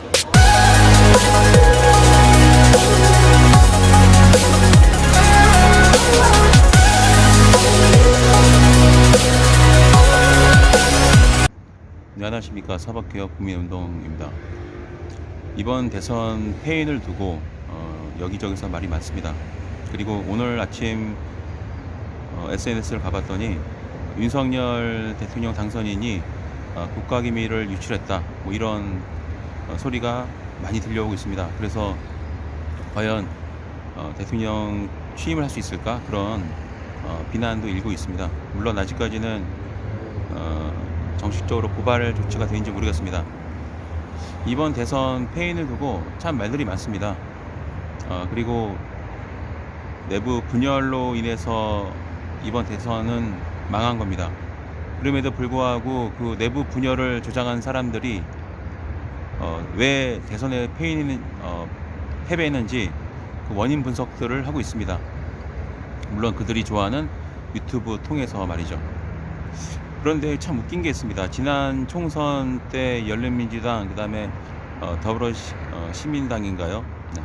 네, 안녕하십니까. 사법개혁 국민운동입니다. 이번 대선 패인을 두고 여기저기서 말이 많습니다. 그리고 오늘 아침 SNS를 가봤더니 윤석열 대통령 당선인이 국가기밀을 유출했다, 뭐 이런 소리가 많이 들려오고 있습니다. 그래서 과연 대통령 취임을 할 수 있을까, 그런 비난도 일고 있습니다. 물론 아직까지는 정식적으로 고발 조치가 되는지 모르겠습니다. 이번 대선 패인을 두고 참 말들이 많습니다. 그리고 내부 분열로 인해서 이번 대선은 망한 겁니다. 그럼에도 불구하고 그 내부 분열을 조장한 사람들이 왜 대선에 패배했는지 그 원인 분석들을 하고 있습니다. 물론 그들이 좋아하는 유튜브 통해서 말이죠. 그런데 참 웃긴 게 있습니다. 지난 총선 때 열린민주당, 그 다음에 시민당인가요? 네.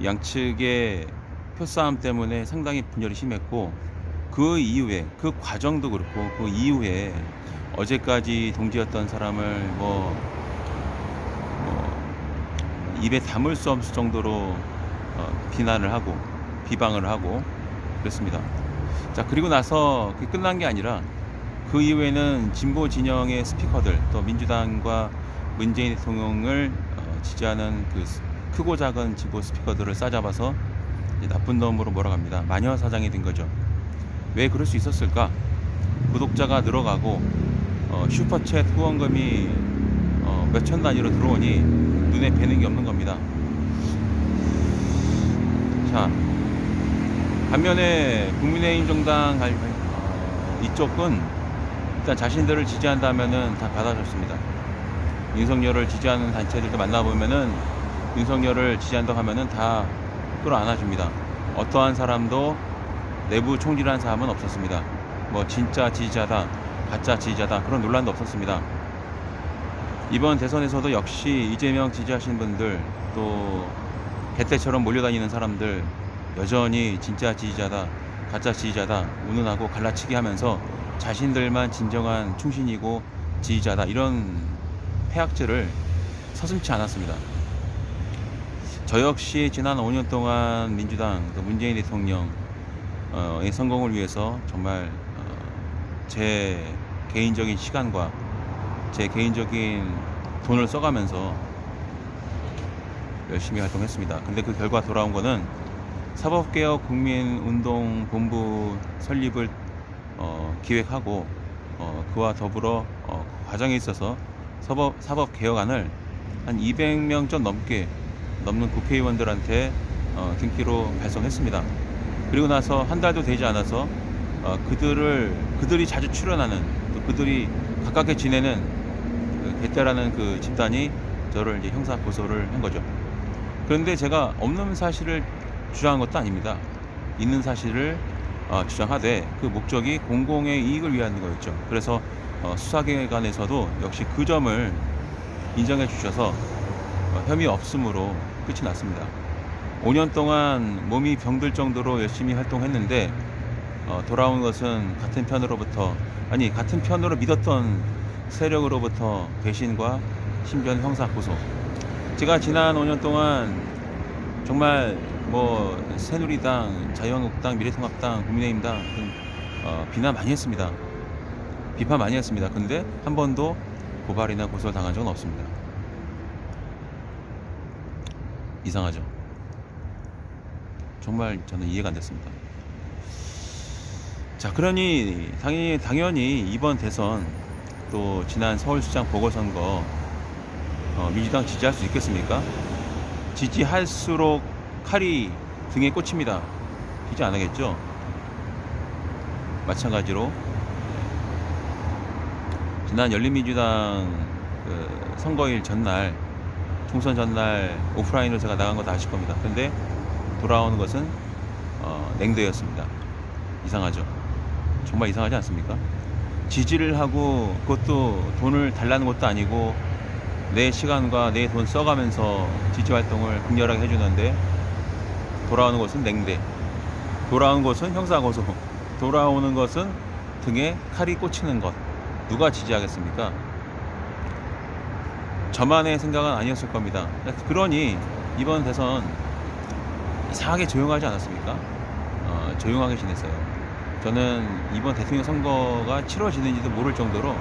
양측의 표싸움 때문에 상당히 분열이 심했고, 그 이후에, 그 과정도 그렇고 그 이후에 어제까지 동지였던 사람을 입에 담을 수 없을 정도로 비난을 하고 비방을 하고 그랬습니다. 자, 그리고 나서 그게 끝난 게 아니라 그 이후에는 진보 진영의 스피커들, 또 민주당과 문재인 대통령을 지지하는 그 크고 작은 진보 스피커들을 싸잡아서 나쁜 놈으로 몰아갑니다. 마녀 사장이 된 거죠. 왜 그럴 수 있었을까? 구독자가 늘어가고 슈퍼챗 후원금이 몇천 단위로 들어오니 눈에 뵈는 게 없는 겁니다. 자, 반면에 국민의힘 정당 이쪽은 일단 자신들을 지지한다면은 다 받아줬습니다. 윤석열을 지지하는 단체들도 만나보면은 윤석열을 지지한다고 하면은 다 끌어안아줍니다. 어떠한 사람도 내부 총질한 사람은 없었습니다. 뭐 진짜 지지자다, 가짜 지지자다, 그런 논란도 없었습니다. 이번 대선에서도 역시 이재명 지지하시는 분들, 또 개떼처럼 몰려다니는 사람들 여전히 진짜 지지자다, 가짜 지지자다 운운하고 갈라치기 하면서 자신들만 진정한 충신이고 지지자다, 이런 폐악질을 서슴지 않았습니다. 저 역시 지난 5년 동안 민주당, 또 문재인 대통령의 성공을 위해서 정말 제 개인적인 시간과 제 개인적인 돈을 써가면서 열심히 활동했습니다. 근데 그 결과 돌아온 거는 사법개혁 국민운동본부 설립을 기획하고 그와 더불어 과정에 있어서 사법개혁안을 한 200명 좀 넘는 국회의원들한테 등기로 발송했습니다. 그리고 나서 한 달도 되지 않아서 그들이 자주 출연하는, 또 그들이 가깝게 지내는 개떼라는 그 집단이 저를 이제 형사 고소를 한 거죠. 그런데 제가 없는 사실을 주장한 것도 아닙니다. 있는 사실을 주장하되 그 목적이 공공의 이익을 위한 거였죠. 그래서 수사기관에서도 역시 그 점을 인정해 주셔서 혐의 없음으로 끝이 났습니다. 5년 동안 몸이 병들 정도로 열심히 활동했는데 돌아온 것은 같은 편으로 믿었던 세력으로부터 배신과 심지어는 형사 고소. 제가 지난 5년 동안 정말 새누리당, 자유한국당, 미래통합당, 국민의힘당 비난 많이 했습니다. 비판 많이 했습니다. 근데 한 번도 고발이나 고소를 당한 적은 없습니다. 이상하죠. 정말 저는 이해가 안 됐습니다. 자, 그러니 당연히 이번 대선, 또 지난 서울시장 보궐선거 민주당 지지할 수 있겠습니까? 지지할수록 칼이 등에 꽂힙니다. 지지 안 하겠죠? 마찬가지로 지난 열린민주당 선거일 전날, 총선 전날 오프라인으로 제가 나간 거 다 아실 겁니다. 근데 돌아오는 것은 냉대였습니다. 이상하죠? 정말 이상하지 않습니까? 지지를 하고, 그것도 돈을 달라는 것도 아니고 내 시간과 내 돈 써가면서 지지 활동을 격렬하게 해주는데 돌아오는 것은 냉대, 돌아오는 것은 형사고소, 돌아오는 것은 등에 칼이 꽂히는 것. 누가 지지하겠습니까? 저만의 생각은 아니었을 겁니다. 그러니 이번 대선 이상하게 조용하지 않았습니까? 조용하게 지냈어요. 저는 이번 대통령 선거가 치러지는지도 모를 정도로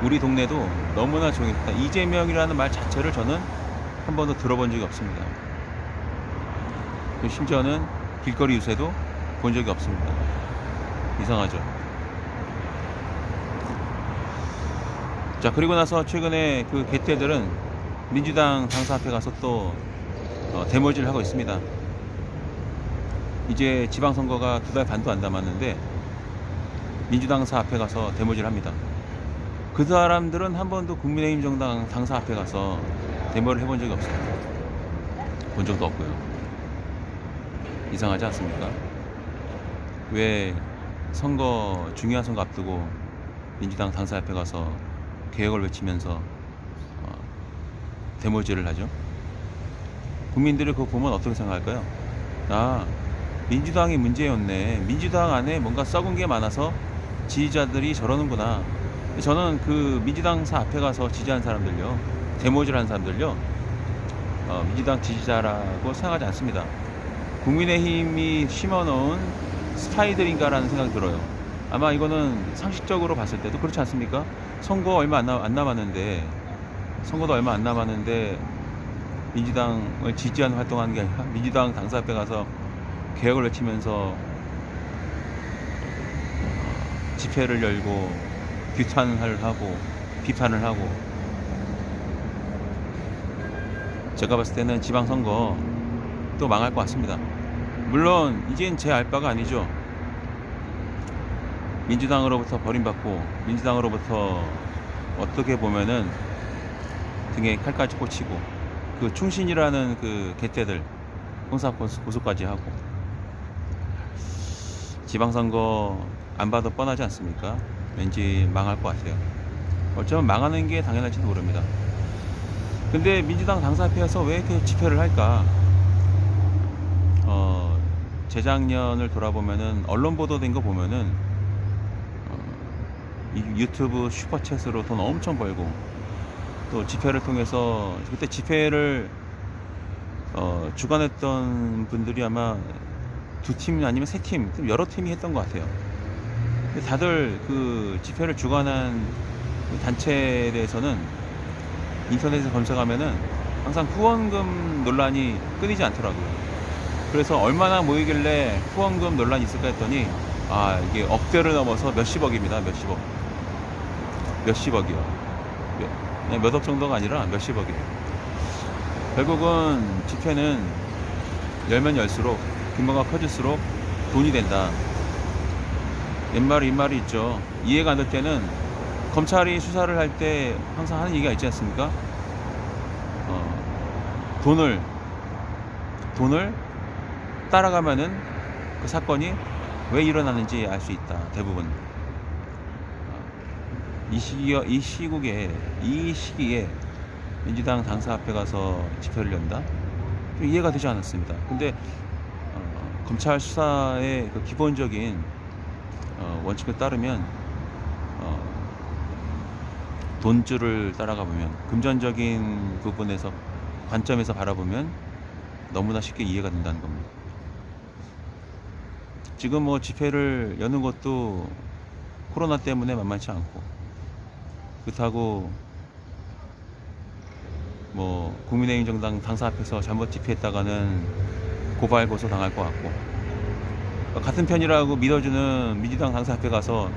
우리 동네도 너무나 조용했다. 이재명이라는 말 자체를 저는 한 번도 들어본 적이 없습니다. 심지어는 길거리 유세도 본 적이 없습니다. 이상하죠. 자, 그리고 나서 최근에 그 개떼들은 민주당 당사 앞에 가서 또 대모질을 하고 있습니다. 이제 지방선거가 2달 반도 안 남았는데 민주당사 앞에 가서 대모질을 합니다. 그 사람들은 한 번도 국민의힘 정당 당사 앞에 가서 데모를 해본 적이 없어요. 본 적도 없고요. 이상하지 않습니까? 왜 중요한 선거 앞두고 민주당 당사 앞에 가서 개혁을 외치면서 데모질을 하죠? 국민들이 그거 보면 어떻게 생각할까요? 민주당이 문제였네. 민주당 안에 뭔가 썩은 게 많아서 지지자들이 저러는구나. 저는 그 민주당사 앞에 가서 지지한 사람들요, 데모질한 사람들요, 민주당 지지자라고 생각하지 않습니다. 국민의힘이 심어놓은 스파이들인가라는 생각이 들어요. 아마 이거는 상식적으로 봤을 때도 그렇지 않습니까? 선거 얼마 안 남았는데, 선거도 얼마 안 남았는데 민주당을 지지하는 활동하는 게 아니라 민주당 당사 앞에 가서 개혁을 외치면서 집회를 열고 규탄을 하고 비판을 하고. 제가 봤을 때는 지방선거 또 망할 것 같습니다. 물론 이젠 제 알바가 아니죠. 민주당으로부터 버림받고 민주당으로부터 어떻게 보면은 등에 칼까지 꽂히고 그 충신이라는 그 개떼들 형사고소까지 하고. 지방선거 안 봐도 뻔하지 않습니까? 왠지 망할 것 같아요. 어쩌면 망하는 게 당연할지도 모릅니다. 근데 민주당 당사 앞에서 왜 이렇게 집회를 할까? 재작년을 돌아보면은 언론 보도된 거 보면은 이 유튜브 슈퍼챗으로 돈 엄청 벌고, 또 집회를 통해서, 그때 집회를 주관했던 분들이 아마 2팀 아니면 3팀, 여러 팀이 했던 것 같아요. 근데 다들 그 집회를 주관한 단체에 대해서는 인터넷에서 검색하면은 항상 후원금 논란이 끊이지 않더라고요. 그래서 얼마나 모이길래 후원금 논란이 있을까 했더니 이게 억대를 넘어서 몇십억입니다. 몇십억이요. 몇 억 정도가 아니라 몇십억이에요. 결국은 집회는 열면 열수록, 규모가 커질수록 돈이 된다. 옛말에 이 말이 있죠. 이해가 안 될 때는 검찰이 수사를 할 때 항상 하는 얘기가 있지 않습니까? 돈을 따라가면은 그 사건이 왜 일어나는지 알 수 있다. 대부분. 이 시기에 민주당 당사 앞에 가서 집회를 연다? 좀 이해가 되지 않았습니다. 근데 검찰 수사의 그 기본적인 원칙을 따르면 돈줄을 따라가 보면, 금전적인 부분에서 관점에서 바라보면 너무나 쉽게 이해가 된다는 겁니다. 지금 뭐 집회를 여는 것도 코로나 때문에 만만치 않고, 그렇다고 뭐 국민의힘 정당 당사 앞에서 잘못 집회했다가는 고발 고소 당할 것 같고, 같은 편이라고 믿어주는 민주당 당사 앞에 가서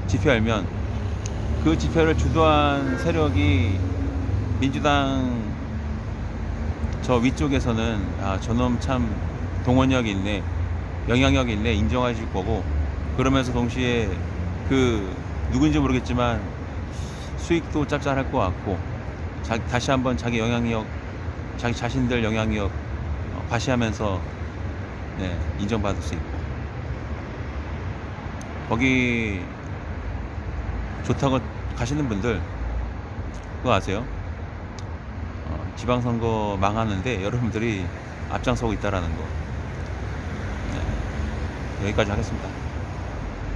집회 열면 그 집회를 주도한 세력이 민주당 저 위쪽에서는 저놈 참 동원력이 있네, 영향력이 있네 인정해 줄 거고, 그러면서 동시에 그 누군지 모르겠지만 수익도 짭짤할 것 같고, 다시 한번 자기 영향력, 자기 자신들 영향력 과시하면서 인정받을 수 있고. 거기 좋다고 가시는 분들 그거 아세요? 지방선거 망하는데 여러분들이 앞장서고 있다라는 거. 네, 여기까지 하겠습니다.